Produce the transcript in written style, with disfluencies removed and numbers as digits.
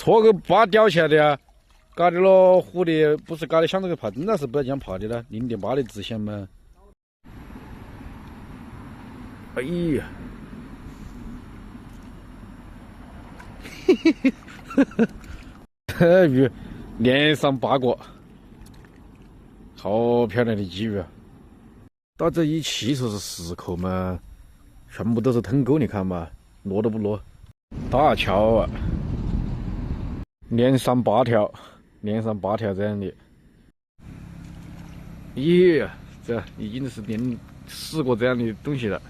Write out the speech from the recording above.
戳个把吊起来的呀，搞的了湖的不是搞的像那个爬真的是不要这样爬的了，0.8的直线嘛。哎呀，鱼连上8个，好漂亮的鲫鱼啊！打这一起说是10口嘛，全部都是腾钩，你看嘛，落都不落。大桥啊，连上8条，连上8条这样的。咦，这已经是连10个这样的东西了。